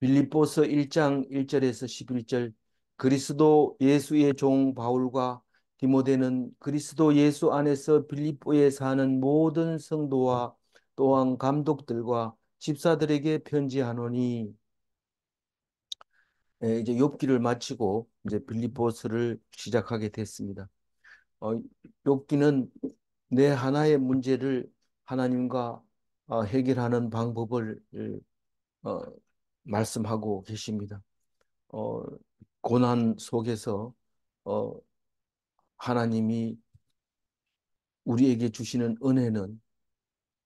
빌립보서 1장 1절에서 11절. 그리스도 예수의 종 바울과 디모데는 그리스도 예수 안에서 빌립보에 사는 모든 성도와 또한 감독들과 집사들에게 편지하노니. 이제 욥기를 마치고 이제 빌립보서를 시작하게 됐습니다. 어, 욥기는 내 하나의 문제를 하나님과 해결하는 방법을 어, 말씀하고 계십니다. 어, 고난 속에서 어, 하나님이 우리에게 주시는 은혜는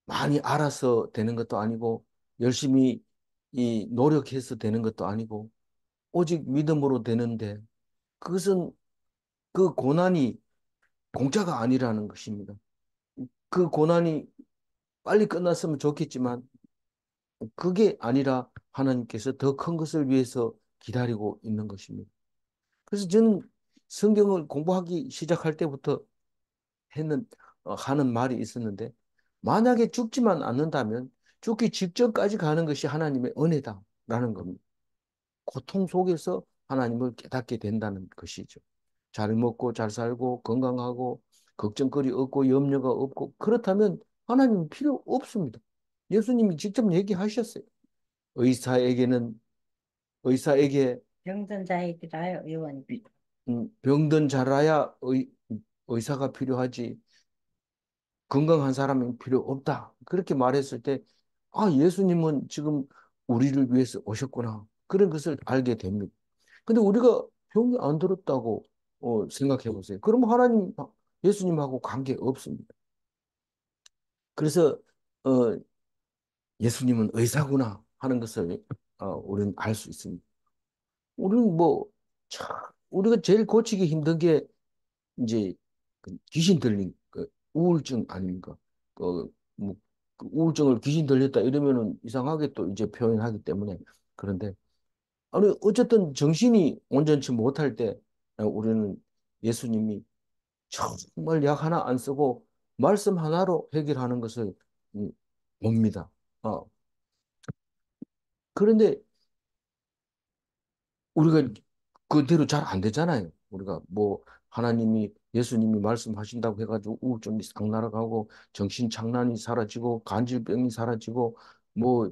많이 알아서 되는 것도 아니고 열심히 노력해서 되는 것도 아니고 오직 믿음으로 되는데, 그것은 그 고난이 공짜가 아니라는 것입니다. 그 고난이 빨리 끝났으면 좋겠지만 그게 아니라 하나님께서 더 큰 것을 위해서 기다리고 있는 것입니다. 그래서 저는 성경을 공부하기 시작할 때부터 했는, 하는 말이 있었는데, 만약에 죽지만 않는다면 죽기 직전까지 가는 것이 하나님의 은혜다라는 겁니다. 고통 속에서 하나님을 깨닫게 된다는 것이죠. 잘 먹고 잘 살고 건강하고 걱정거리 없고 염려가 없고 그렇다면 하나님 필요 없습니다. 예수님이 직접 얘기하셨어요. 의사에게는 의사에게 병든 자에게라요, 의원이. 병든 자라야 의사가 필요하지 건강한 사람은 필요 없다. 그렇게 말했을 때, 아, 예수님은 지금 우리를 위해서 오셨구나. 그런 것을 알게 됩니다. 근데 우리가 병이 안 들었다고 생각해 보세요. 그럼 하나님, 예수님하고 관계 없습니다. 그래서 어, 예수님은 의사구나 하는 것을 우리는 알 수 있습니다. 우리는 뭐, 참, 우리가 제일 고치기 힘든 게 이제 그 귀신 들린 그 우울증 아닙니까? 뭐, 그 우울증을 귀신 들렸다 이러면은 이상하게 또 이제 표현하기 때문에. 그런데 아니 어쨌든 정신이 온전치 못할 때 우리는 예수님이 정말 약 하나 안 쓰고 말씀 하나로 해결하는 것을 음, 봅니다. 어. 그런데 우리가 그대로 잘 안 되잖아요. 우리가 뭐 하나님이 예수님이 말씀하신다고 해가지고 우울증이 싹 날아가고 정신 장난이 사라지고 간질병이 사라지고 뭐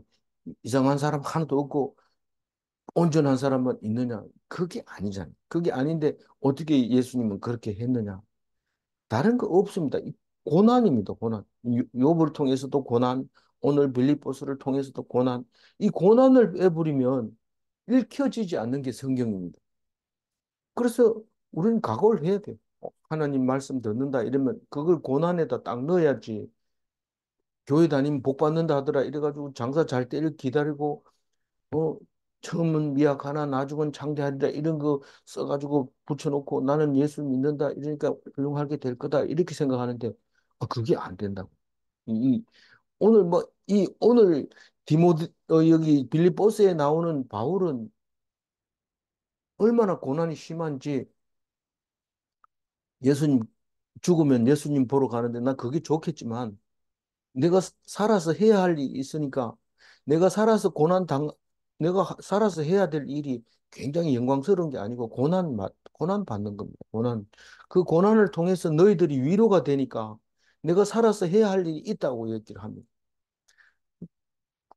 이상한 사람 하나도 없고 온전한 사람만 있느냐? 그게 아니잖아요. 그게 아닌데 어떻게 예수님은 그렇게 했느냐? 다른 거 없습니다. 이 고난입니다. 고난. 욥을 통해서도 고난, 오늘 빌립보서를 통해서도 고난. 이 고난을 빼버리면 읽혀지지 않는 게 성경입니다. 그래서 우리는 각오를 해야 돼요. 하나님 말씀 듣는다 이러면 그걸 고난에다 딱 넣어야지. 교회 다니면 복 받는다 하더라 이래가지고 장사 잘 때를 기다리고 어 처음은 미약하나 나중은 창대하리라 이런 거 써가지고 붙여놓고 나는 예수 믿는다 이러니까 훌륭하게 될 거다 이렇게 생각하는데 그게 안 된다고. 이 오늘 뭐 이 오늘 여기 빌립보스에 나오는 바울은 얼마나 고난이 심한지, 예수님 죽으면 예수님 보러 가는데 난 그게 좋겠지만 내가 살아서 해야 할 일이 있으니까 내가 살아서 살아서 해야 될 일이 굉장히 영광스러운 게 아니고 고난 받는 겁니다. 고난. 그 고난을 통해서 너희들이 위로가 되니까 내가 살아서 해야 할 일이 있다고 얘기를 합니다.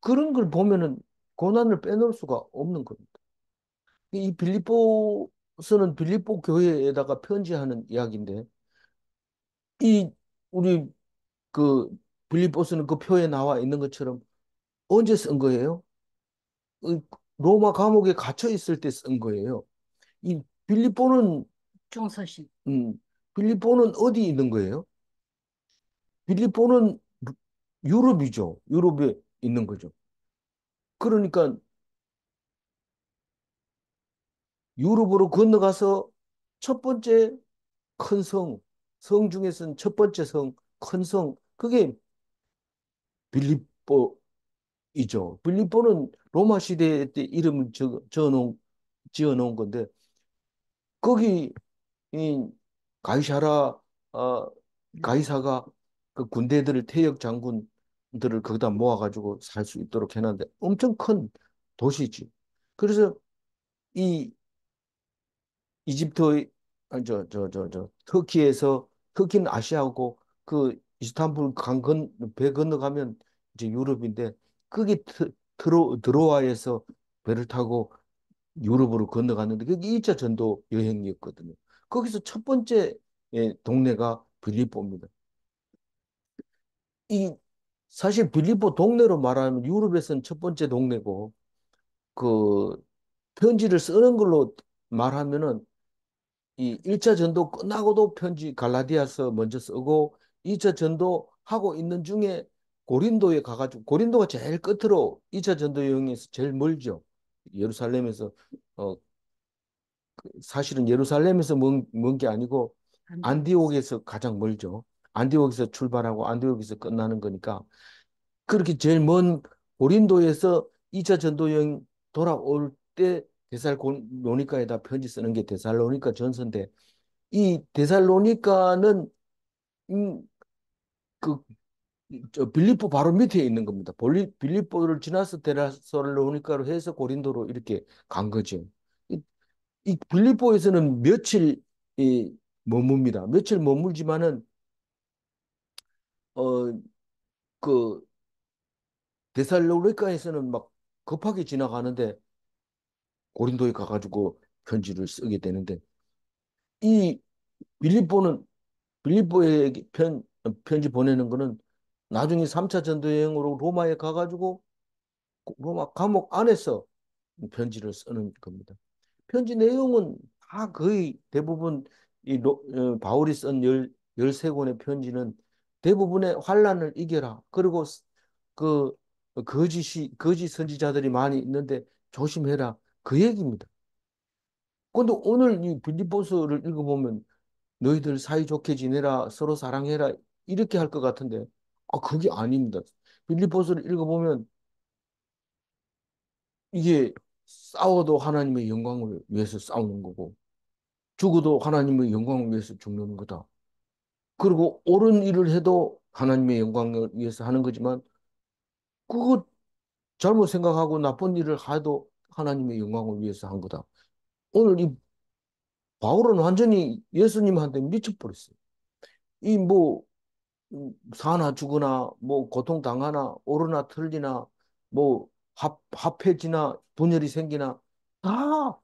그런 걸 보면은 고난을 빼놓을 수가 없는 겁니다. 이 빌립보서는 빌립보 교회에다가 편지하는 이야기인데 이 우리 그 빌립보서는 그 표에 나와 있는 것처럼 언제 쓴 거예요? 이 로마 감옥에 갇혀 있을 때 쓴 거예요. 이 빌립보는 총서신. 음, 빌립보는 어디 있는 거예요? 빌립보는 유럽이죠. 유럽에 있는 거죠. 그러니까 유럽으로 건너가서 첫 번째 큰 성 중에서는 첫 번째 큰 성, 그게 빌립보이죠. 빌립보는 로마 시대 때 이름을 지어 놓은 건데 거기 이 가이사라 어, 가이사가 그 군대들을 퇴역 장군들을 거기다 모아가지고 살 수 있도록 해놨는데 엄청 큰 도시지. 그래서 이 이집트, 터키에서, 터키는 아시아고, 그 이스탄불 배 건너가면 이제 유럽인데, 그게 드로아에서 배를 타고 유럽으로 건너갔는데, 그게 2차 전도 여행이었거든요. 거기서 첫 번째 동네가 빌립보입니다. 이, 사실 빌립보 동네로 말하면 유럽에서는 첫 번째 동네고, 그 편지를 쓰는 걸로 말하면은 이 1차 전도 끝나고도 편지 갈라디아서 먼저 쓰고 2차 전도 하고 있는 중에 고린도에 가가지고 고린도가 제일 끝으로 2차 전도 여행에서 제일 멀죠. 예루살렘에서 어 사실은 예루살렘에서 먼 게 아니고 안디옥에서. 안디옥에서 가장 멀죠. 안디옥에서 출발하고 안디옥에서 끝나는 거니까 그렇게 제일 먼 고린도에서 2차 전도 여행 돌아올 때 데살로니가에다 편지 쓰는 게 데살로니가 전서인데 이 데살로니가는 음, 그, 빌립보 바로 밑에 있는 겁니다. 빌립보를 지나서 데살로니가로 해서 고린도로 이렇게 간 거죠. 이, 이 빌립보에서는 며칠 머뭅니다. 며칠 머물지만은 어, 그 데살로니가에서는 막 급하게 지나가는데 고린도에 가가지고 편지를 쓰게 되는데 이 빌립보는 빌립보에 편지 보내는 거는 나중에 3차 전도 여행으로 로마에 가가지고 로마 감옥 안에서 편지를 쓰는 겁니다. 편지 내용은 다 거의 대부분 바울이 쓴 13권의 편지는 대부분의 환란을 이겨라. 그리고 그 거짓 선지자들이 많이 있는데 조심해라. 그 얘기입니다. 근데 오늘 이 빌립보서를 읽어보면 너희들 사이좋게 지내라, 서로 사랑해라, 이렇게 할 것 같은데, 그게 아닙니다. 빌립보서를 읽어보면 이게 싸워도 하나님의 영광을 위해서 싸우는 거고, 죽어도 하나님의 영광을 위해서 죽는 거다. 그리고 옳은 일을 해도 하나님의 영광을 위해서 하는 거지만, 그거 잘못 생각하고 나쁜 일을 해도 하나님의 영광을 위해서 한 거다. 오늘 이 바울은 완전히 예수님한테 미쳐버렸어요. 이 뭐, 사나 죽으나 뭐 고통 당하나 오르나 틀리나 뭐 합해지나 분열이 생기나 다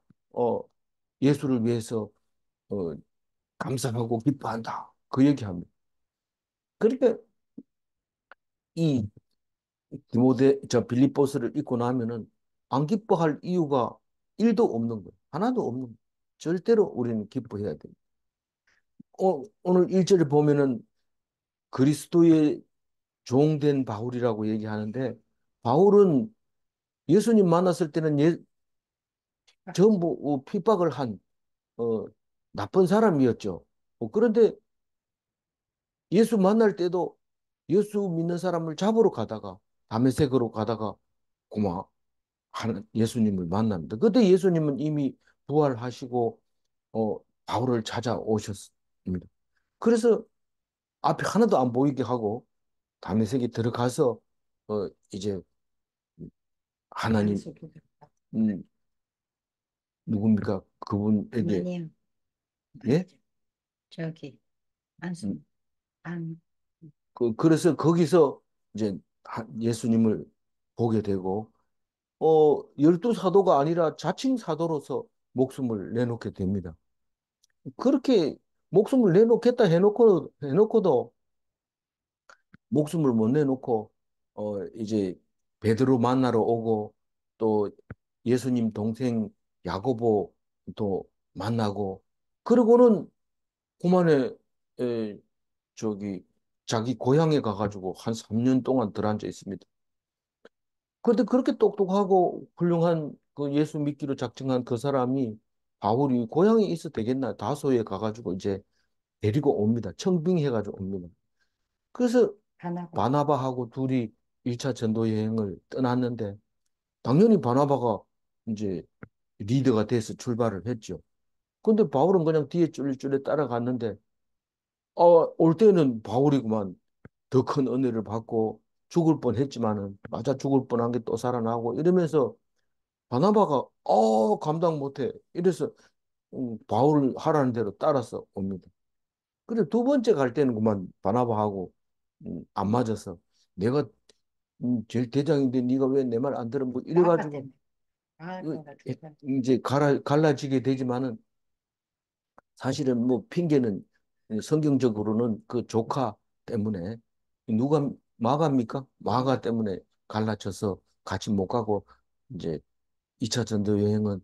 예수를 위해서 어, 감사하고 기뻐한다. 그 얘기합니다. 그러니까 이 저 빌립보스를 읽고 나면은 안 기뻐할 이유가 일도 없는 거예요. 하나도 없는 거예요. 절대로 우리는 기뻐해야 돼요. 오늘 1절에 보면은 그리스도의 종된 바울이라고 얘기하는데 바울은 예수님 만났을 때는 전부 핍박을 한 어, 나쁜 사람이었죠. 그런데 예수 만날 때도 예수 믿는 사람을 잡으러 가다가 다메섹으로 가다가 고마 하는 예수님을 만납니다. 그때 예수님은 이미 부활하시고 바울을 찾아오셨습니다. 그래서 앞에 하나도 안 보이게 하고 다메섹에 들어가서 이제 하나님 안수 기도. 음, 누굽니까? 그분에게 아마니아. 예? 아니죠. 저기 안수. 음, 안. 그래서 거기서 이제 예수님을 보게 되고, 12사도가 아니라 자칭 사도로서 목숨을 내놓게 됩니다. 그렇게 목숨을 내놓겠다 해놓고도 목숨을 못 내놓고, 이제 베드로 만나러 오고, 또 예수님 동생 야고보 또 만나고, 그러고는 그만에, 에, 저기, 자기 고향에 가가지고 한 3년 동안 들어앉아 있습니다. 그런데 그렇게 똑똑하고 훌륭한 그 예수 믿기로 작정한 그 사람이 바울이 고향에 있어 되겠나? 다소에 가가지고 이제 데리고 옵니다. 청빙해가지고 옵니다. 그래서 바나바. 바나바하고 둘이 1차 전도 여행을 떠났는데 당연히 바나바가 이제 리더가 돼서 출발을 했죠. 근데 바울은 그냥 뒤에 쫄래쫄래 따라갔는데 올 때는 바울이구만 더 큰 은혜를 받고 죽을 뻔했지만은 맞아 죽을 뻔한 게 또 살아나고 이러면서 바나바가 감당 못해. 이래서 바울을 하라는 대로 따라서 옵니다. 근데 두 번째 갈 때는 그만 바나바하고 안 맞아서 내가 제일 대장인데 네가 왜 내 말 안 들어? 뭐 나가 이래가지고 때문에. 아, 어, 그거 진짜. 이제 갈라지게 되지만은 사실은 뭐 핑계는 성경적으로는 그 조카 때문에 누가 마가입니까? 마가 때문에 갈라져서 같이 못 가고 이제 2차 전도 여행은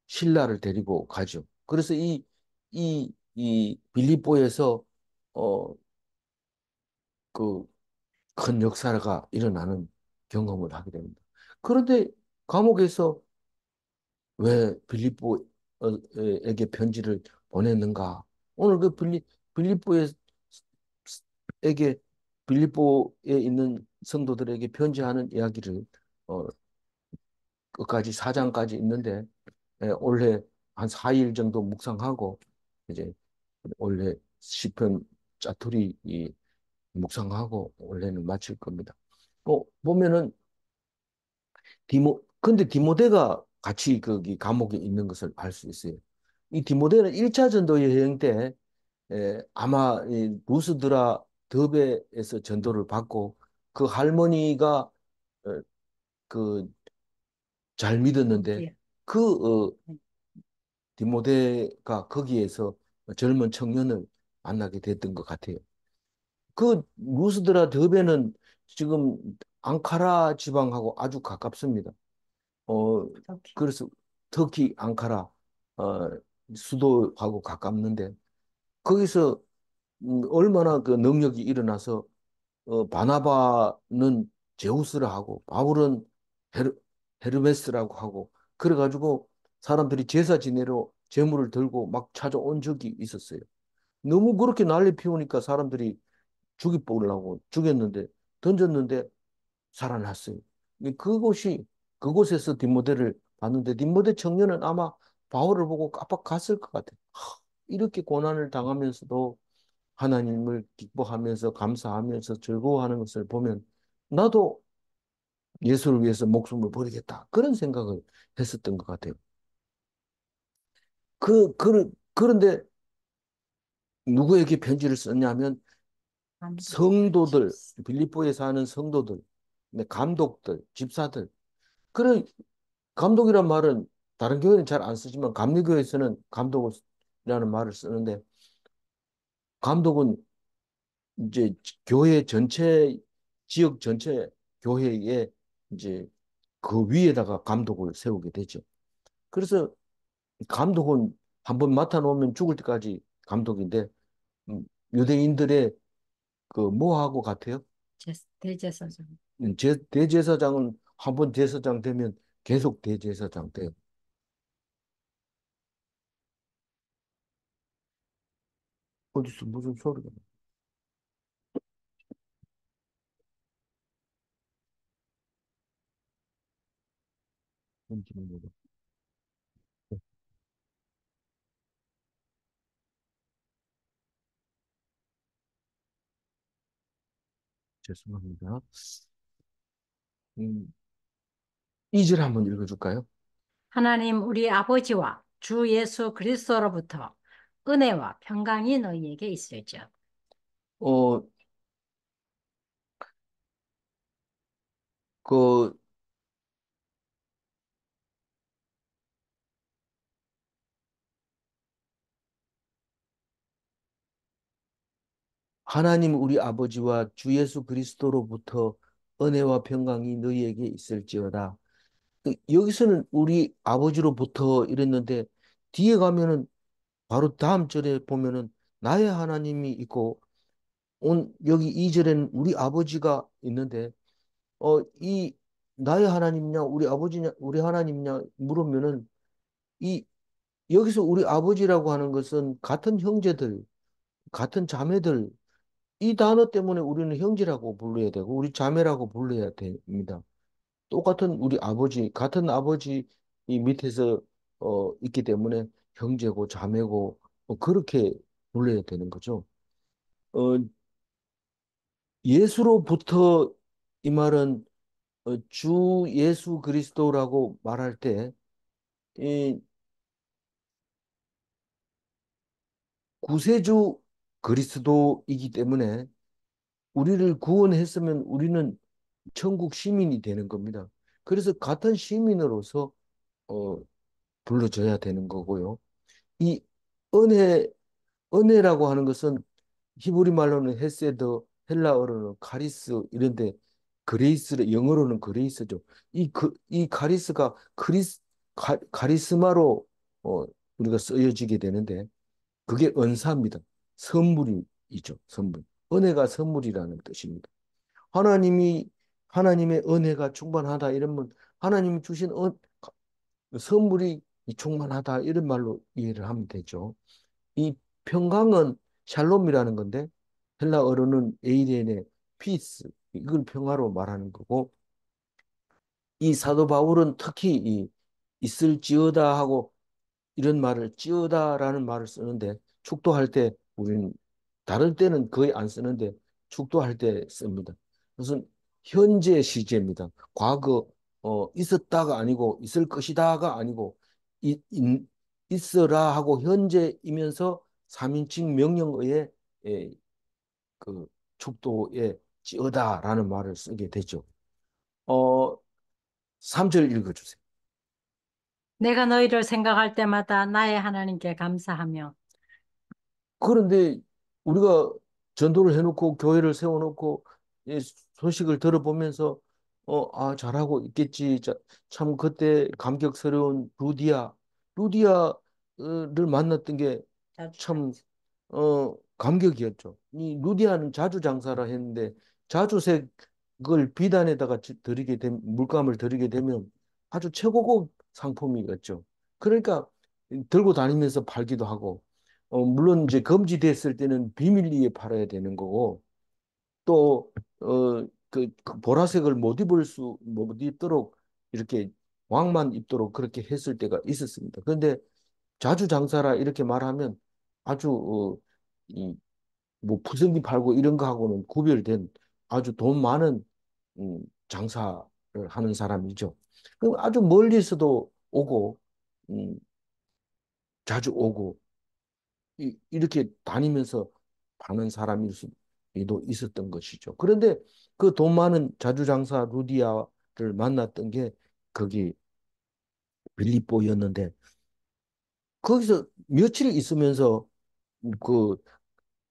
신라를 데리고 가죠. 그래서 이 빌립보에서 어, 그 큰 역사가 일어나는 경험을 하게 됩니다. 그런데 감옥에서 왜 빌립보에게 편지를 보냈는가? 오늘 그 빌립보에게 빌립보에 있는 성도들에게 편지하는 이야기를 어, 끝까지 4장까지 있는데 원래 한 4일 정도 묵상하고 이제 원래 시편 짜투리 이 묵상하고 원래는 마칠 겁니다. 보면은 근데 디모데가 같이 거기 감옥에 있는 것을 알 수 있어요. 이 디모데는 1차 전도 여행 때 아마 이 루스드라 더베에서 전도를 받고 그 할머니가 그 잘 믿었는데 거기에. 그 네. 디모데가 거기에서 젊은 청년을 만나게 됐던 것 같아요. 그 루스드라 더베는 지금 앙카라 지방하고 아주 가깝습니다. 어, 터키. 그래서 터키 앙카라 어, 수도하고 가깝는데 거기서 얼마나 그 능력이 일어나서 바나바는 제우스라 하고 바울은 헤르, 헤르메스라고 하고 그래가지고 사람들이 제사 지내러 제물을 들고 막 찾아온 적이 있었어요. 너무 그렇게 난리 피우니까 사람들이 죽이보려고 죽였는데 던졌는데 살아났어요. 그곳에서 디모데를 봤는데 디모데 청년은 아마 바울을 보고 깜빡갔을 것 같아요. 이렇게 고난을 당하면서도 하나님을 기뻐하면서 감사하면서 즐거워하는 것을 보면 나도 예수를 위해서 목숨을 버리겠다. 그런 생각을 했었던 것 같아요. 그런데 누구에게 편지를 썼냐면 감독에게 성도들, 줬어. 빌립보에 사는 성도들, 네, 감독들, 집사들. 그런 감독이란 말은 다른 교회는 잘 안 쓰지만 감리교에서는 감독이라는 말을 쓰는데 감독은 이제 교회 전체 지역 전체 교회에 이제 그 위에다가 감독을 세우게 되죠. 그래서 감독은 한번 맡아놓으면 죽을 때까지 감독인데 유대인들의 그 뭐하고 같아요? 대제사장. 대제사장은 한번 제사장 되면 계속 대제사장 돼요. 어디서 무슨 소리가 나는지는 모르 죄송합니다. 음, 2절 한번 읽어줄까요? 하나님 우리 아버지와 주 예수 그리스도로부터 은혜와 평강이 너희에게 있을지어다. 어, 그 하나님 우리 아버지와 주 예수 그리스도로부터 은혜와 평강이 너희에게 있을지어다. 여기서는 우리 아버지로부터 이랬는데 뒤에 가면은 바로 다음 절에 보면은 나의 하나님이 있고 여기 2절에는 우리 아버지가 있는데 이 나의 하나님이냐 우리 아버지냐 우리 하나님이냐 물으면은 이 여기서 우리 아버지라고 하는 것은 같은 형제들, 같은 자매들 이 단어 때문에 우리는 형제라고 불러야 되고 우리 자매라고 불러야 됩니다. 똑같은 우리 아버지, 같은 아버지 이 밑에서 있기 때문에 형제고 자매고 그렇게 불러야 되는 거죠. 어, 예수로부터 이 말은 주 예수 그리스도라고 말할 때, 이 구세주 그리스도이기 때문에 우리를 구원했으면 우리는 천국 시민이 되는 겁니다. 그래서 같은 시민으로서 어, 불러줘야 되는 거고요. 이 은혜, 은혜라고 하는 것은 히브리 말로는 헤세드, 헬라어로는 카리스 이런데 그레이스를 영어로는 그레이스죠. 이 카리스가 카리스마로 어, 우리가 쓰여지게 되는데 그게 은사입니다. 선물이죠. 선물. 은혜가 선물이라는 뜻입니다. 하나님이 하나님의 은혜가 충만하다 이러면 하나님이 주신 선물이 충만하다 이런 말로 이해를 하면 되죠. 이 평강은 샬롬이라는 건데 헬라어로는 에이레네 피스 이걸 평화로 말하는 거고 이 사도 바울은 특히 이 있을지어다 하고 이런 말을 찌어다라는 말을 쓰는데 축도할 때 우리는 다른 때는 거의 안 쓰는데 축도할 때 씁니다. 무슨 현재 시제입니다. 과거 있었다가 아니고 있을 것이다가 아니고 있어라 하고 현재이면서 3인칭 명령어에 예, 그 축도에 찌어다라는 말을 쓰게 되죠. 어, 3절 읽어주세요. 내가 너희를 생각할 때마다 나의 하나님께 감사하며 그런데 우리가 전도를 해놓고 교회를 세워놓고 이 소식을 들어보면서 잘하고 있겠지. 참 그때 감격스러운 루디아를 만났던 게 자주 참 감격이었죠. 이 루디아는 자주 장사라 했는데 자주색을 비단에다가 물감을 들이게 되면 아주 최고급 상품이었죠. 그러니까 들고 다니면서 팔기도 하고 물론 이제 금지됐을 때는 비밀리에 팔아야 되는 거고 또 그 보라색을 못 입도록 이렇게 왕만 입도록 그렇게 했을 때가 있었습니다. 그런데 자주 장사라 이렇게 말하면 아주 뭐 푸석리 팔고 이런 거하고는 구별된 아주 돈 많은 장사를 하는 사람이죠. 그럼 아주 멀리서도 오고 음, 자주 오고 이렇게 다니면서 파는 사람일 수도 있었던 것이죠. 그런데 그 돈 많은 자주장사 루디아를 만났던 게 거기 빌립보였는데 거기서 며칠 있으면서 그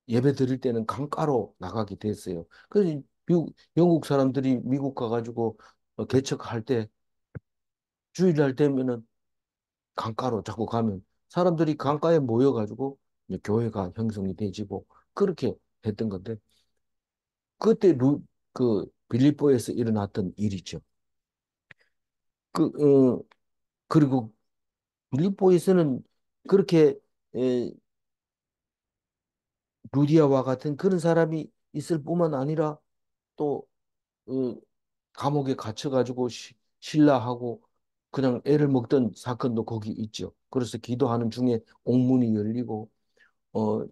예배 드릴 때는 강가로 나가게 됐어요. 그래서 영국 사람들이 미국 가가지고 개척할 때 주일날 되면은 강가로 자꾸 가면 사람들이 강가에 모여가지고 이제 교회가 형성이 되지고 그렇게 했던 건데 그때 빌립보에서 일어났던 일이죠. 그, 그리고 빌립보에서는 그렇게 에, 루디아와 같은 그런 사람이 있을 뿐만 아니라 또 어, 감옥에 갇혀가지고 신라하고 그냥 애를 먹던 사건도 거기 있죠. 그래서 기도하는 중에 옥문이 열리고 어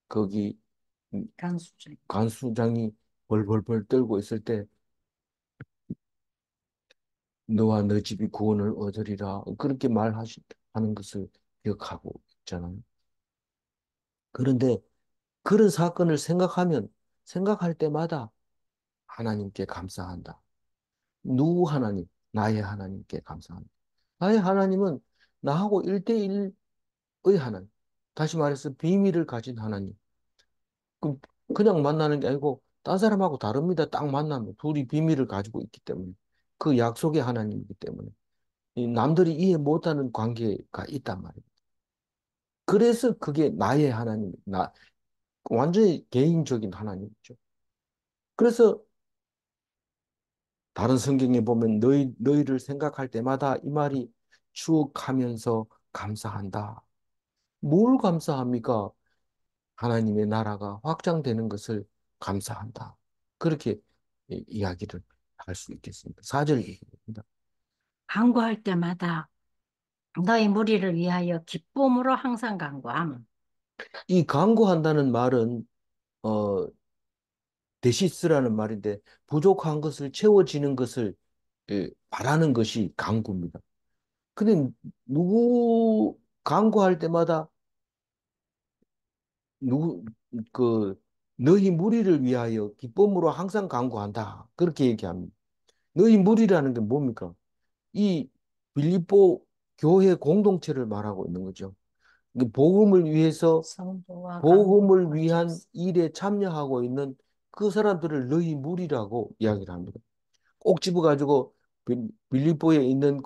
거기 간수죠. 간수장이 벌벌벌 떨고 있을 때 너와 너 집이 구원을 얻으리라 그렇게 하는 것을 기억하고 있잖아요. 그런데 그런 사건을 생각할 때마다 하나님께 감사한다. 누구 하나님? 나의 하나님께 감사한다. 나의 하나님은 나하고 일대일의 하나님. 다시 말해서 비밀을 가진 하나님. 그- 그냥 만나는 게 아니고 딴 사람하고 다릅니다. 딱 만나면 둘이 비밀을 가지고 있기 때문에 그 약속의 하나님이기 때문에 이 남들이 이해 못하는 관계가 있단 말이에요. 그래서 그게 나의 하나님, 완전히 개인적인 하나님이죠. 그래서 다른 성경에 보면 너희를 생각할 때마다 이 말이 추억하면서 감사한다. 뭘 감사합니까? 하나님의 나라가 확장되는 것을 감사한다. 그렇게 이야기를 할 수 있겠습니다. 4절 얘기입니다. 간구할 때마다 너희 무리를 위하여 기쁨으로 항상 간구함. 이 강구한다는 말은 어, 데시스라는 말인데 부족한 것을 채워지는 것을 바라는 것이 강구입니다. 근데 누구 강구할 때마다 누구 그 너희 무리를 위하여 기쁨으로 항상 강구한다. 그렇게 얘기합니다. 너희 무리라는 게 뭡니까? 이 빌립보 교회 공동체를 말하고 있는 거죠. 그 복음을 위해서 성도와 복음을 간구하고 위한 집 일에 참여하고 있는 그 사람들을 너희 무리라고 이야기를 합니다. 꼭 집어가지고 빌립보에 있는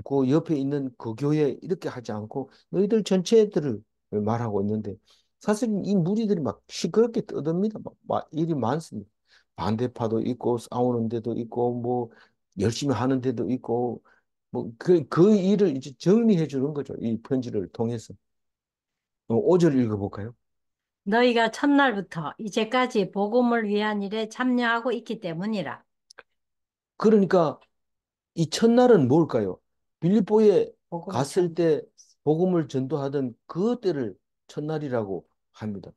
그 옆에 있는 그 교회 이렇게 하지 않고 너희들 전체들을 말하고 있는데 사실 이 무리들이 막 시끄럽게 떠듭니다. 막 일이 많습니다. 반대파도 있고 싸우는 데도 있고 뭐 열심히 하는 데도 있고 뭐 그 일을 이제 정리해 주는 거죠. 이 편지를 통해서. 5절 읽어볼까요? 너희가 첫날부터 이제까지 복음을 위한 일에 참여하고 있기 때문이라. 그러니까 이 첫날은 뭘까요? 빌립보에 복음 갔을 전 때 복음을 전도하던 그 때를 첫날이라고 합니다.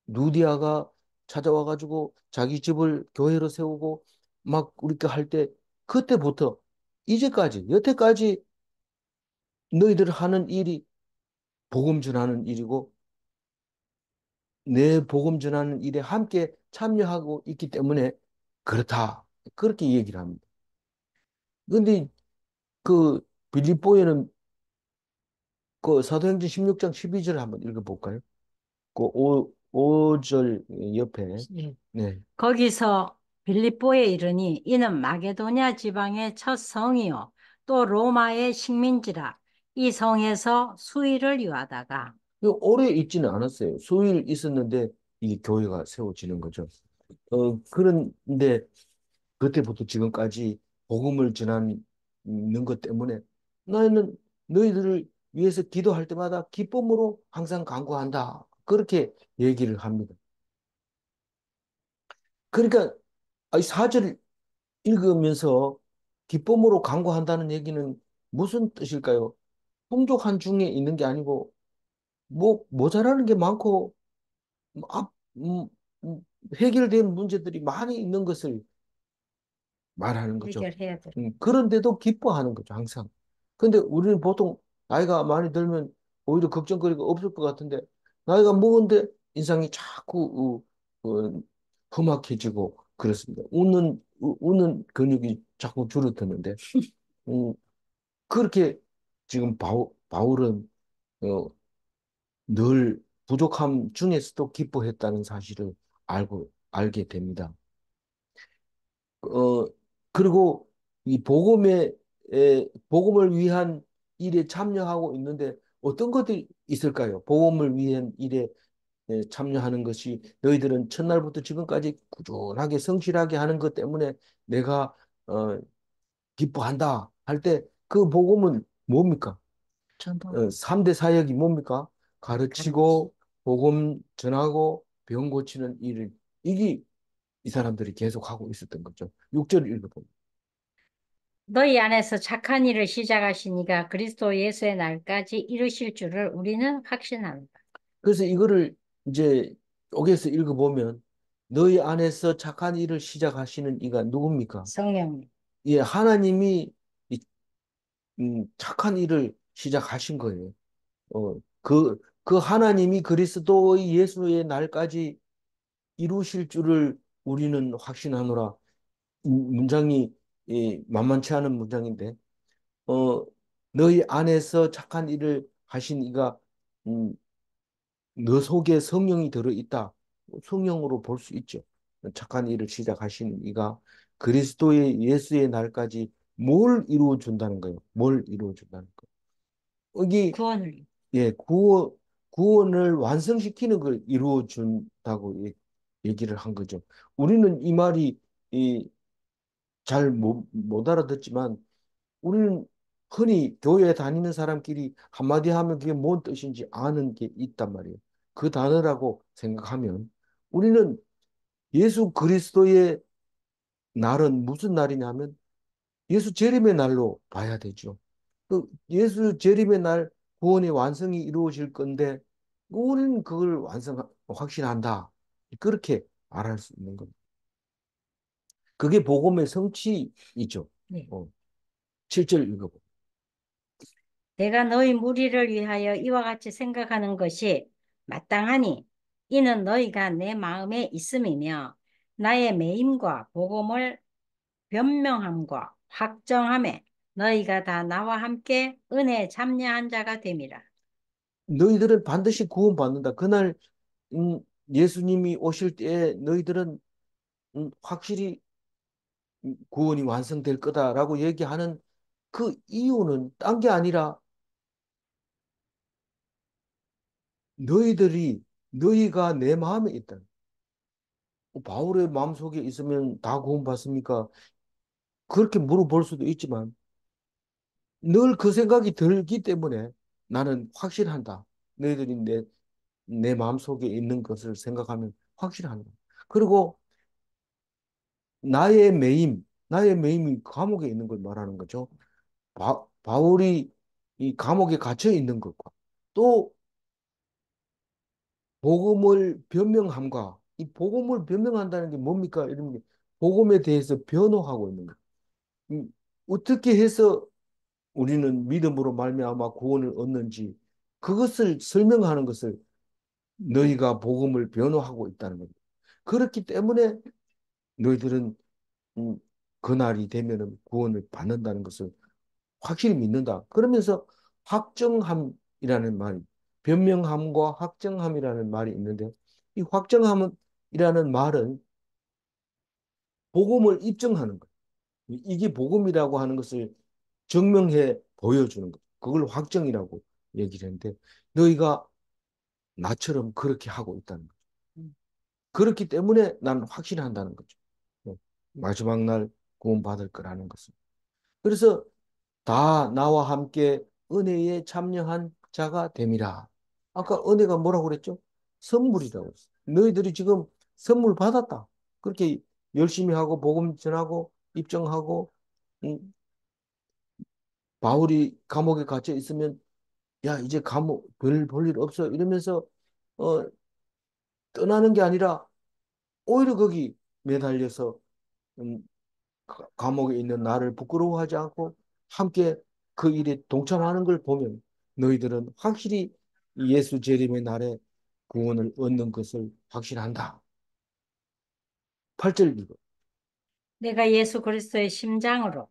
누디아가 찾아와가지고 자기 집을 교회로 세우고 막 우리가 할 때 그때부터 이제까지 여태까지 너희들 하는 일이 복음 전하는 일이고 내 복음 전하는 일에 함께 참여하고 있기 때문에 그렇다. 그렇게 얘기를 합니다. 근데 그 빌립보에는 그 사도행전 16장 12절 한번 읽어볼까요? 그 5절 옆에 네. 거기서 빌립보에 이르니 이는 마게도냐 지방의 첫 성이요 또 로마의 식민지라. 이 성에서 수일을 유하다가 이거 오래 있지는 않았어요. 수일 있었는데 이 교회가 세워지는 거죠. 그런데 그때부터 지금까지 복음을 전하는 것 때문에 나는 너희들을 위해서 기도할 때마다 기쁨으로 항상 간구한다. 그렇게 얘기를 합니다. 그러니까 4절 읽으면서 기쁨으로 간구한다는 얘기는 무슨 뜻일까요? 풍족한 중에 있는 게 아니고 뭐 모자라는 게 많고 뭐 해결된 문제들이 많이 있는 것을 말하는 거죠. 해결해야 될. 그런데도 기뻐하는 거죠, 항상. 근데 우리는 보통 나이가 많이 들면 오히려 걱정거리가 없을 것 같은데 나이가 먹은데 인상이 자꾸 험악해지고 그렇습니다. 웃는 근육이 자꾸 줄어드는데 음, 그렇게 지금 바울은 어, 늘 부족함 중에서도 기뻐했다는 사실을 알게 됩니다. 어, 그리고 이 복음을 위한 일에 참여하고 있는데 어떤 것들이 있을까요? 복음을 위한 일에 참여하는 것이 너희들은 첫날부터 지금까지 꾸준하게 성실하게 하는 것 때문에 내가 어, 기뻐한다 할 때 그 복음은 뭡니까? 저도 3대 사역이 뭡니까? 가르치. 가르치고 복음 전하고 병 고치는 일을 이게 이 사람들이 계속 하고 있었던 거죠. 6절 읽어봅니다. 너희 안에서 착한 일을 시작하시니가 그리스도 예수의 날까지 이루실 줄을 우리는 확신한다. 그래서 이거를 이제 쪼개서 읽어보면 너희 안에서 착한 일을 시작하시는 이가 누굽니까? 성령님. 예, 하나님이 이, 착한 일을 시작하신 거예요. 그 하나님이 그리스도의 예수의 날까지 이루실 줄을 우리는 확신하노라. 이 문장이 만만치 않은 문장인데, 어, 너희 안에서 착한 일을 하신 이가 음, 너 속에 성령이 들어있다. 성령으로 볼 수 있죠. 착한 일을 시작하시는 이가 그리스도의 예수의 날까지 뭘 이루어 준다는 거예요. 뭘 이루어 준다는 거예요. 여기 구원을. 예, 구원을 완성시키는 걸 이루어 준다고 얘기를 한 거죠. 우리는 이 말이 잘 못 알아듣지만 우리는 흔히 교회 다니는 사람끼리 한마디 하면 그게 뭔 뜻인지 아는 게 있단 말이에요. 그 단어라고 생각하면 우리는 예수 그리스도의 날은 무슨 날이냐면 예수 재림의 날로 봐야 되죠. 그 예수 재림의 날 구원의 완성이 이루어질 건데 우리는 그걸 확신한다. 그렇게 말할 수 있는 겁니다. 그게 복음의 성취이죠. 네. 어, 7절 읽어보. 내가 너희 무리를 위하여 이와 같이 생각하는 것이 마땅하니 이는 너희가 내 마음에 있음이며 나의 매임과 복음을 변명함과 확정함에 너희가 다 나와 함께 은혜에 참여한 자가 됨이라. 너희들은 반드시 구원받는다. 그날 음, 예수님이 오실 때에 너희들은 확실히 구원이 완성될 거다라고 얘기하는 그 이유는 딴 게 아니라 너희가 내 마음에 있다. 바울의 마음속에 있으면 다 구원받습니까? 그렇게 물어볼 수도 있지만 늘 그 생각이 들기 때문에 나는 확실한다. 너희들이 내 마음속에 있는 것을 생각하면 확실한다. 그리고 나의 매임이 감옥에 있는 걸 말하는 거죠. 바울이 이 감옥에 갇혀 있는 것과 또 복음을 변명함과 이 복음을 변명한다는 게 뭡니까? 이런 게 복음에 대해서 변호하고 있는 거. 음, 어떻게 해서 우리는 믿음으로 말미암아 구원을 얻는지 그것을 설명하는 것을 너희가 복음을 변호하고 있다는 겁니다. 그렇기 때문에 너희들은 음, 그날이 되면은 구원을 받는다는 것을 확실히 믿는다. 그러면서 확정함이라는 말, 변명함과 확정함이라는 말이 있는데 이 확정함이라는 말은 복음을 입증하는 거예요. 이게 복음이라고 하는 것을 증명해 보여주는 것. 그걸 확정이라고 얘기를 했는데 너희가 나처럼 그렇게 하고 있다는 거죠. 그렇기 때문에 난 확신한다는 거죠. 네. 마지막 날 구원받을 거라는 것을. 그래서 다 나와 함께 은혜에 참여한 자가 됨이라. 아까 은혜가 뭐라고 그랬죠? 선물이라고 그랬어요. 너희들이 지금 선물 받았다. 그렇게 열심히 하고 복음 전하고 입증하고 음, 바울이 감옥에 갇혀 있으면 야 이제 감옥 별 볼 일 없어 이러면서 어, 떠나는 게 아니라 오히려 거기 매달려서 음, 감옥에 있는 나를 부끄러워하지 않고 함께 그 일에 동참하는 걸 보면 너희들은 확실히 이 예수 재림의 날에 구원을 얻는 것을 확신한다. 8절 읽어. 내가 예수 그리스도의 심장으로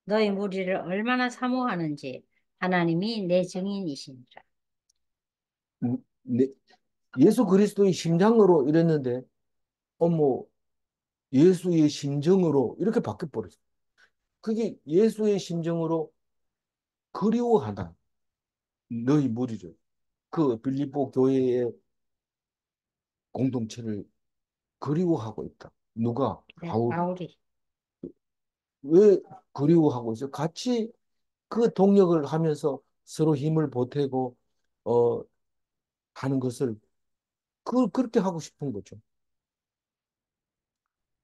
너희 무리를 얼마나 사모하는지 하나님이 내 증인이시니라. 예수 그리스도의 심장으로 이랬는데 어머 예수의 심정으로 이렇게 바뀌어 버렸어. 그게 예수의 심정으로 그리워하다. 너희 무리를 그 빌립보 교회의 공동체를 그리워하고 있다. 누가? 네, 바울이. 바울이. 왜 그리워하고 있어요? 같이 그 동력을 하면서 서로 힘을 보태고 어 하는 것을 그렇게 하고 싶은 거죠.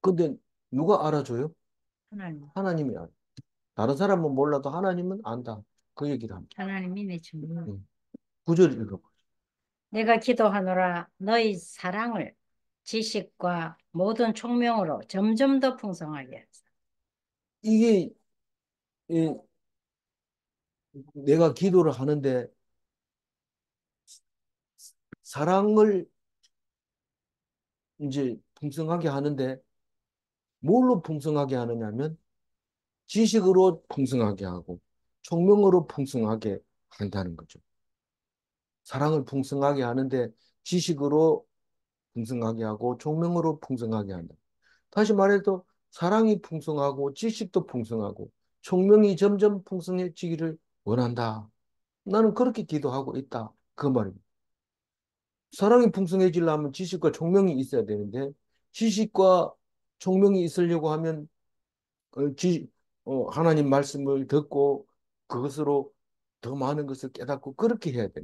근데 누가 알아줘요? 하나님, 하나님이 알아. 다른 사람은 몰라도 하나님은 안다. 그 얘기를 합니다. 하나님이 내 증인. 9절 읽어봐. 내가 기도하노라 너희 사랑을 지식과 모든 총명으로 점점 더 풍성하게 하사. 이게 이, 내가 기도를 하는데 사랑을 이제 풍성하게 하는데 뭘로 풍성하게 하느냐면 지식으로 풍성하게 하고 총명으로 풍성하게 한다는 거죠. 사랑을 풍성하게 하는데 지식으로 풍성하게 하고 총명으로 풍성하게 한다. 다시 말해도 사랑이 풍성하고 지식도 풍성하고 총명이 점점 풍성해지기를 원한다. 나는 그렇게 기도하고 있다. 그 말입니다. 사랑이 풍성해지려면 지식과 총명이 있어야 되는데 지식과 총명이 있으려고 하면 하나님 말씀을 듣고 그것으로 더 많은 것을 깨닫고 그렇게 해야 돼.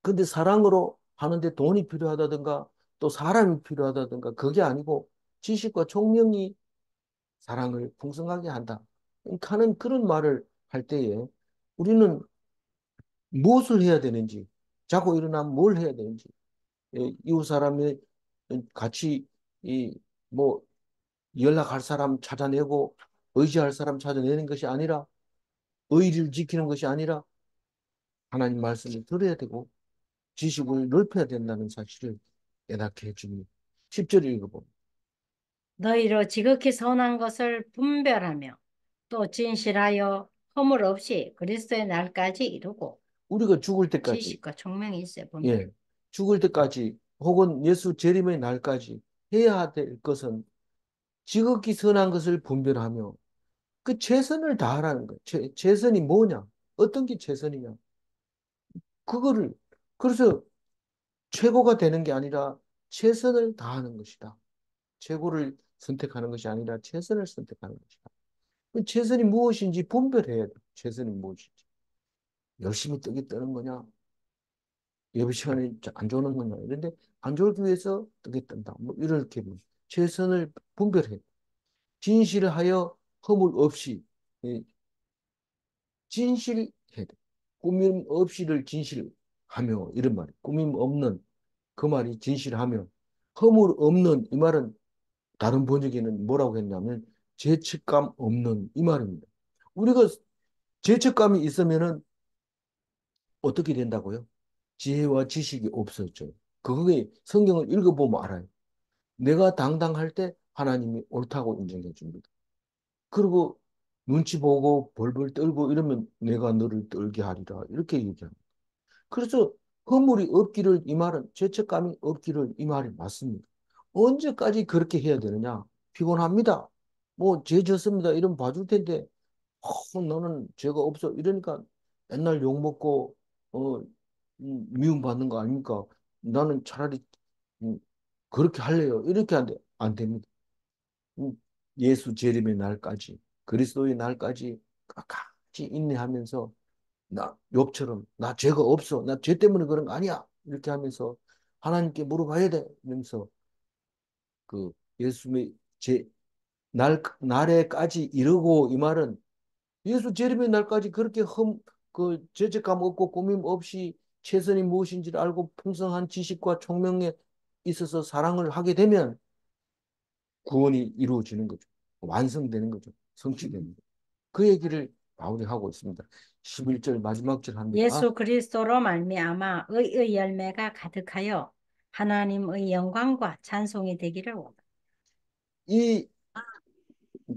근데 사랑으로 하는데 돈이 필요하다든가 또 사람이 필요하다든가 그게 아니고 지식과 총명이 사랑을 풍성하게 한다. 하는 그런 말을 할 때에 우리는 무엇을 해야 되는지, 자고 일어나면 뭘 해야 되는지, 이웃 사람이 같이 이, 뭐 연락할 사람 찾아내고 의지할 사람 찾아내는 것이 아니라 의리를 지키는 것이 아니라 하나님 말씀을 들어야 되고 지식을 넓혀야 된다는 사실을 깨닫게 해줍니다. 10절 읽어봅니다. 너희로 지극히 선한 것을 분별하며 또 진실하여 허물 없이 그리스도의 날까지 이루고 우리가 죽을 때까지, 지식과 총명이 있어야 분별. 예, 죽을 때까지 혹은 예수 재림의 날까지 해야 될 것은 지극히 선한 것을 분별하며 그 최선을 다하라는 거예요. 최선이 뭐냐? 어떤 게 최선이냐? 그거를, 그래서 최고가 되는 게 아니라 최선을 다하는 것이다. 최고를 선택하는 것이 아니라 최선을 선택하는 것이다. 그 최선이 무엇인지 분별해야 돼. 최선이 무엇인지. 열심히 뜨게 뜨는 거냐? 예배 시간에 안 좋은 거냐? 이런데 안 좋기 위해서 뜨게 뜬다. 뭐 이렇게 최선을 분별해. 진실하여 허물 없이 예, 진실해야 돼. 꾸밈 없이를 진실하며 이런 말이 꾸밈 없는 그 말이 진실하며 허물 없는 이 말은 다른 번역에는 뭐라고 했냐면 죄책감 없는 이 말입니다. 우리가 죄책감이 있으면은 어떻게 된다고요? 지혜와 지식이 없어져요. 그게 성경을 읽어보면 알아요. 내가 당당할 때 하나님이 옳다고 인정해 줍니다. 그리고 눈치 보고 벌벌 떨고 이러면 내가 너를 떨게 하리라. 이렇게 얘기합니다. 그래서 허물이 없기를 이 말은 죄책감이 없기를 이 말이 맞습니다. 언제까지 그렇게 해야 되느냐? 피곤합니다. 뭐 죄 졌습니다. 이러면 봐줄 텐데 너는 죄가 없어. 이러니까 맨날 욕 먹고 어, 미움받는 거 아닙니까? 나는 차라리 음, 그렇게 할래요. 이렇게 안 됩니다. 음, 예수 재림의 날까지 그리스도의 날까지 끝까지 인내하면서 나 욥처럼 나 죄가 없어. 나 죄 때문에 그런 거 아니야. 이렇게 하면서 하나님께 물어봐야 돼. 이러면서 그 예수의 제 날에까지 이르고 이 말은 예수 재림의 날까지 그렇게 그 죄책감 없고 꾸밈 없이 최선이 무엇인지를 알고 풍성한 지식과 총명에 있어서 사랑을 하게 되면 구원이 이루어지는 거죠. 완성되는 거죠. 성취되는 거죠. 그 얘기를 바울이 하고 있습니다. 11절 마지막 절 합니다. 예수 그리스도로 말미암아 의의 열매가 가득하여 하나님의 영광과 찬송이 되기를 원합니다. 이,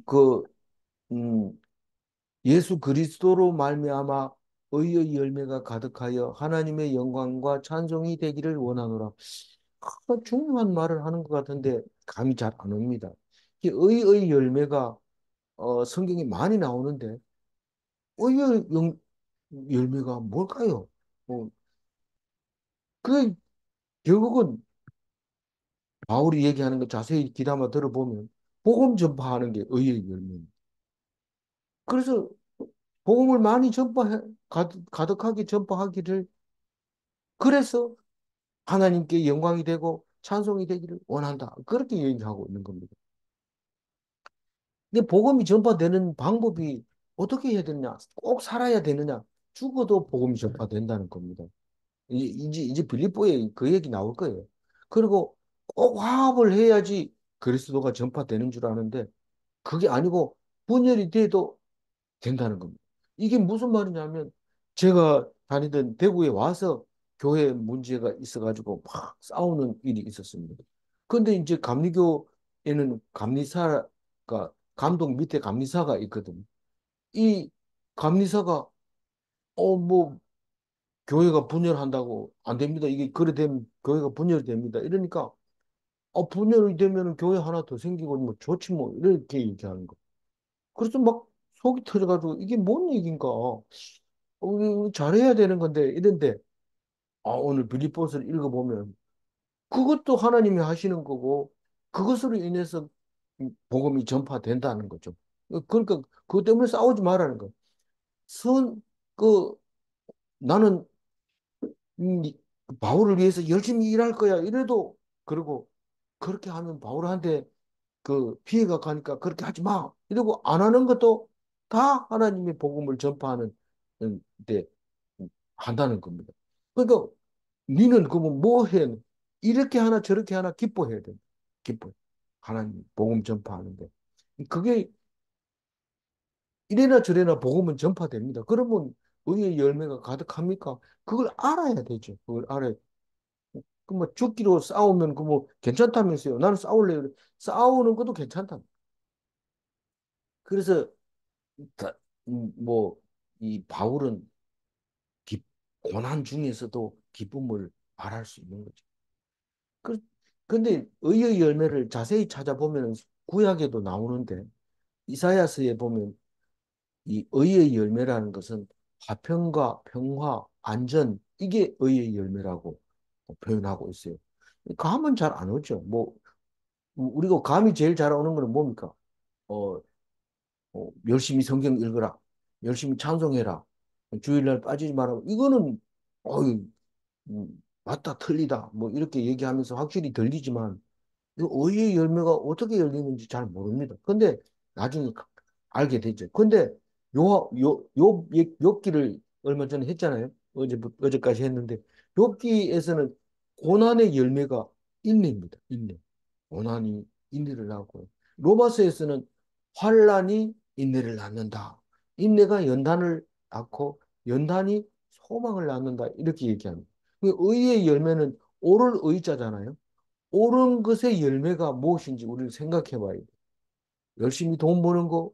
그, 음, 예수 그리스도로 말미암아 의의 열매가 가득하여 하나님의 영광과 찬송이 되기를 원하노라. 중요한 말을 하는 것 같은데 감이 잘 안 옵니다. 이 의의 열매가 성경에 많이 나오는데 의의 열매가 뭘까요? 어, 그 결국은 바울이 얘기하는 거 자세히 귀담아 들어보면 복음 전파하는 게 의의 열매입니다. 그래서 복음을 많이 가득하게 전파하기를 그래서 하나님께 영광이 되고 찬송이 되기를 원한다. 그렇게 얘기하고 있는 겁니다. 근데 복음이 전파되는 방법이 어떻게 해야 되느냐? 꼭 살아야 되느냐? 죽어도 복음이 전파된다는 겁니다. 이제 빌립보에 그 얘기 나올 거예요. 그리고 꼭 화합을 해야지 그리스도가 전파되는 줄 아는데 그게 아니고 분열이 돼도 된다는 겁니다. 이게 무슨 말이냐면 제가 다니던 대구에 와서 교회 문제가 있어가지고 막 싸우는 일이 있었습니다. 근데 이제 감리교에는 감리사가 감독 밑에 감리사가 있거든요. 이 감리사가 뭐 교회가 분열한다고 안 됩니다. 이게 그래 되면 교회가 분열이 됩니다. 이러니까 분열이 되면 교회 하나 더 생기고 뭐 좋지 뭐 이렇게 얘기하는 거. 그래서 막 속이 터져가지고 이게 뭔 얘기인가? 우리 잘해야 되는 건데 이런데 오늘 빌립보서를 읽어보면 그것도 하나님이 하시는 거고 그것으로 인해서 복음이 전파된다는 거죠. 그러니까 그것 때문에 싸우지 말라는 거. 선, 그 나는 이 바울을 위해서 열심히 일할 거야. 이래도 그리고 그렇게 하면 바울한테 그 피해가 가니까 그렇게 하지 마. 이러고 안 하는 것도 다 하나님의 복음을 전파하는 데 한다는 겁니다. 그러니까 니는 그러면 뭐 해? 이렇게 하나 저렇게 하나 기뻐해야 돼. 기뻐. 하나님 복음 전파하는데 그게 이래나 저래나 복음은 전파됩니다. 그러면 의의 열매가 가득합니까? 그걸 알아야 되죠. 그걸 알아야. 그 뭐 죽기로 싸우면 그 뭐 괜찮다면서요. 나는 싸울래요. 싸우는 것도 괜찮다. 그래서 다, 뭐이 바울은 기, 고난 중에서도 기쁨을 말할 수 있는 거죠. 그, 근데 의의 열매를 자세히 찾아보면 구약에도 나오는데 이사야서에 보면 이 의의 열매라는 것은 화평과 평화, 안전 이게 의의 열매라고 표현하고 있어요. 감은 잘 안 오죠. 뭐 우리가 감이 제일 잘 오는 거는 뭡니까? 어, 열심히 성경 읽어라. 열심히 찬송해라. 주일날 빠지지 마라. 이거는 어유 맞다 틀리다 뭐 이렇게 얘기하면서 확실히 들리지만 이 의의 열매가 어떻게 열리는지 잘 모릅니다. 근데 나중에 알게 되죠. 근데 욥기를 얼마 전에 했잖아요. 어제까지 했는데 욥기에서는 고난의 열매가 인내입니다. 인내. 고난이 인내를 낳고 로마서에서는 환란이 인내를 낳는다. 인내가 연단을 낳고 연단이 소망을 낳는다. 이렇게 얘기합니다. 그 의의 열매는 오를 의자잖아요. 옳은 것의 열매가 무엇인지 우리를 생각해 봐야 돼. 열심히 돈 버는 거,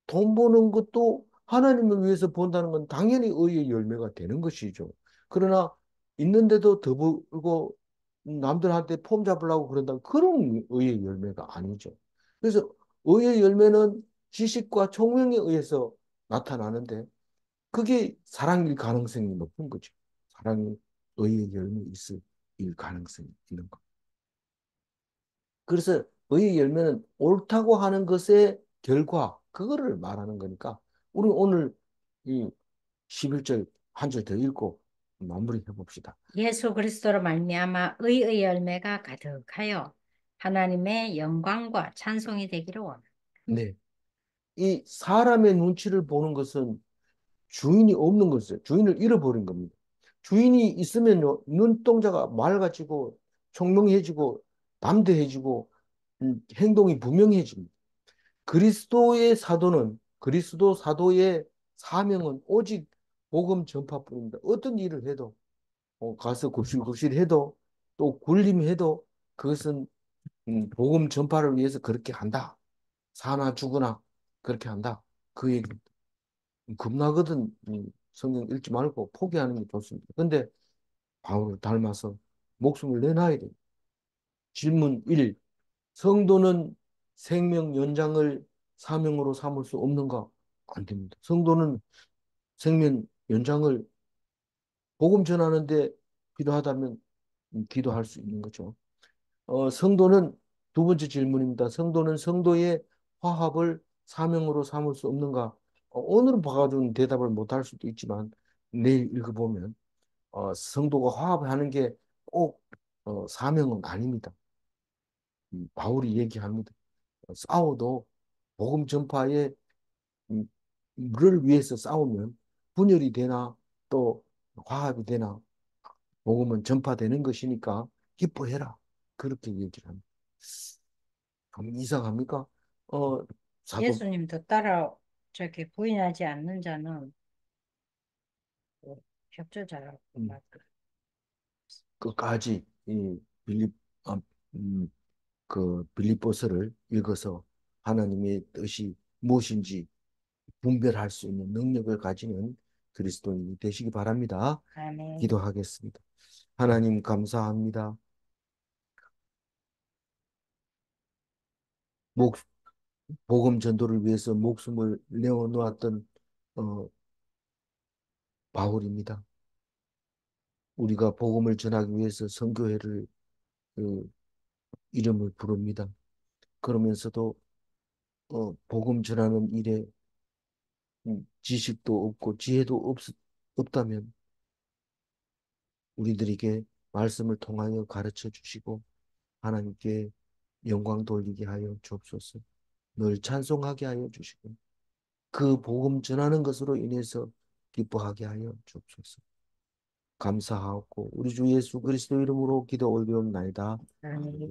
돈 버는 것도 하나님을 위해서 본다는 건 당연히 의의 열매가 되는 것이죠. 그러나 있는데도 더 벌고 남들한테 폼 잡으려고 그런다. 그런 의의 열매가 아니죠. 그래서 의의 열매는 지식과 총명에 의해서 나타나는데 그게 사랑일 가능성이 높은 거죠. 사랑이 의의 열매 있을 가능성이 있는 거. 그래서 의의 열매는 옳다고 하는 것의 결과, 그거를 말하는 거니까, 우리 오늘 이 11절 한 절 더 읽고 마무리해 봅시다. 예수 그리스도로 말미암아 의의 열매가 가득하여 하나님의 영광과 찬송이 되기를 원합니다. 네. 이 사람의 눈치를 보는 것은 주인이 없는 것이에요. 주인을 잃어버린 겁니다. 주인이 있으면요, 눈동자가 맑아지고, 총명해지고, 담대해지고, 행동이 분명해집니다. 그리스도 사도의 사명은 오직 복음 전파뿐입니다. 어떤 일을 해도 가서 굽실굽실 해도 또 굴림해도 그것은 복음 전파를 위해서 그렇게 한다. 사나 죽으나 그렇게 한다. 그 얘기 겁나거든. 성경 읽지 말고 포기하는 게 좋습니다. 근데 바울을 닮아서 목숨을 내놔야 돼. 질문 1. 성도는 생명 연장을 사명으로 삼을 수 없는가? 안 됩니다. 성도는 생명 연장을 복음 전하는데 필요하다면 기도할 수 있는 거죠. 성도는 두 번째 질문입니다. 성도는 성도의 화합을 사명으로 삼을 수 없는가? 오늘은 봐가지고는 대답을 못할 수도 있지만 내일 읽어보면 성도가 화합하는 게 꼭 사명은 아닙니다. 바울이 얘기합니다. 싸워도 복음 전파에 음, 를 위해서 싸우면 분열이 되나 또 화합이 되나 복음은 전파되는 것이니까 기뻐해라. 그렇게 얘기를 합니다. 좀 이상합니까? 어, 사도 예수님도 따라 저기 부인하지 않는 자는 협조자라고 음, 말. 끝까지 이 빌립 아, 음, 그 빌립보서를 읽어서 하나님의 뜻이 무엇인지 분별할 수 있는 능력을 가지는 그리스도인이 되시기 바랍니다. 아멘. 기도하겠습니다. 하나님 감사합니다. 목, 복음 전도를 위해서 목숨을 내어놓았던 어, 바울입니다. 우리가 복음을 전하기 위해서 선교회를 그 이름을 부릅니다. 그러면서도 복음 전하는 일에 지식도 없고 지혜도 없다면 우리들에게 말씀을 통하여 가르쳐 주시고 하나님께 영광 돌리게 하여 주옵소서. 늘 찬송하게 하여 주시고 그 복음 전하는 것으로 인해서 기뻐하게 하여 주옵소서. 감사하고 우리 주 예수 그리스도 이름으로 기도 올리옵나이다. 아멘. 아멘.